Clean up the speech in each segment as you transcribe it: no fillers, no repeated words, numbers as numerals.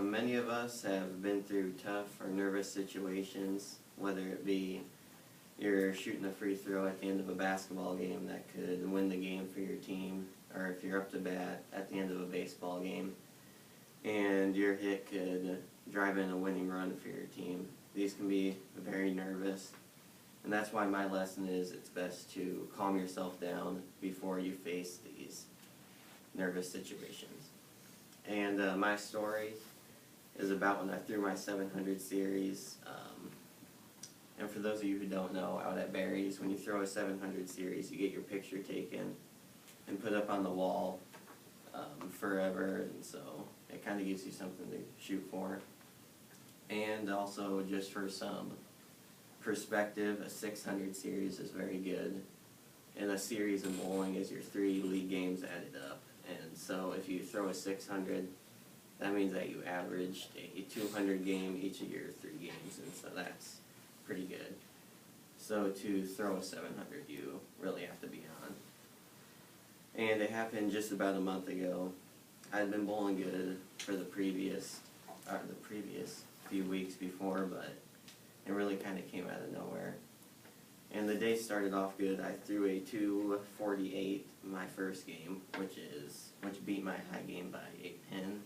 Many of us have been through tough or nervous situations, whether it be you're shooting a free throw at the end of a basketball game that could win the game for your team, or if you're up to bat at the end of a baseball game and your hit could drive in a winning run for your team. These can be very nervous, and that's why my lesson is it's best to calm yourself down before you face these nervous situations. And my story is about when I threw my 700 series. And for those of you who don't know, out at Barry's, when you throw a 700 series, you get your picture taken and put up on the wall forever, and so it kind of gives you something to shoot for. And also, just for some perspective, a 600 series is very good. And a series in bowling is your 3 league games added up. And so if you throw a 600, that means that you averaged a 200 game each of your 3 games, and so that's pretty good. So to throw a 700, you really have to be on. And it happened just about a month ago. I'd been bowling good for the previous few weeks before, but it really kind of came out of nowhere. And the day started off good. I threw a 248 my first game, which beat my high game by 8 pin.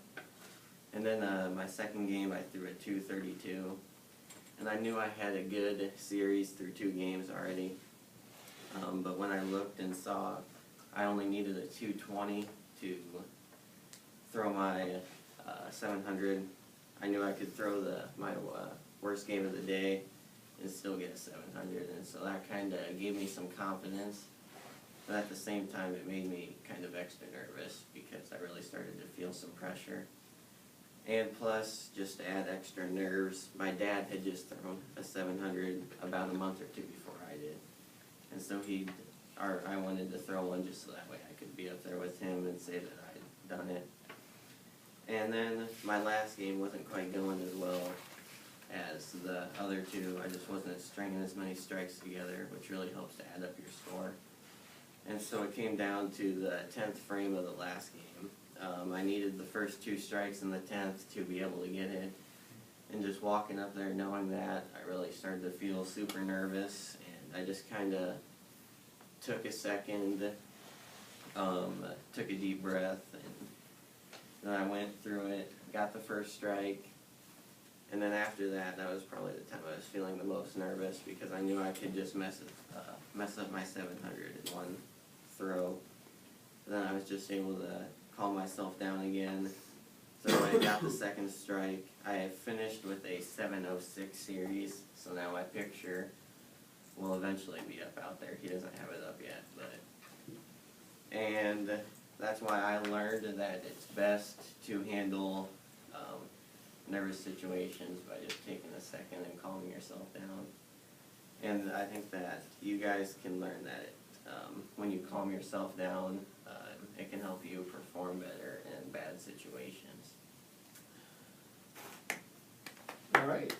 And then my second game I threw a 232. And I knew I had a good series through 2 games already. But when I looked and saw I only needed a 220 to throw my 700, I knew I could throw my worst game of the day and still get a 700, and so that kind of gave me some confidence. But at the same time, it made me kind of extra nervous because I really started to feel some pressure. And plus, just to add extra nerves, my dad had just thrown a 700 about a month or 2 before I did. And so I wanted to throw one just so that way I could be up there with him and say that I'd done it. And then my last game wasn't quite going as well as the other 2. I just wasn't stringing as many strikes together, which really helps to add up your score. And so it came down to the 10th frame of the last game. I needed the first 2 strikes in the 10th to be able to get it. And just walking up there knowing that, I really started to feel super nervous, and I just kind of took a second, took a deep breath, and then I went through it, got the first strike, and then after that, that was probably the time I was feeling the most nervous because I knew I could just mess up my 700 in one throw. And then I was just able to calm myself down again. So I got the second strike. I finished with a 706 series, so now my picture will eventually be up out there. He doesn't have it up yet, and that's why I learned that it's best to handle nervous situations by just taking a second and calming yourself down. And I think that you guys can learn that when you calm yourself down, it can help you perform better in bad situations. All right.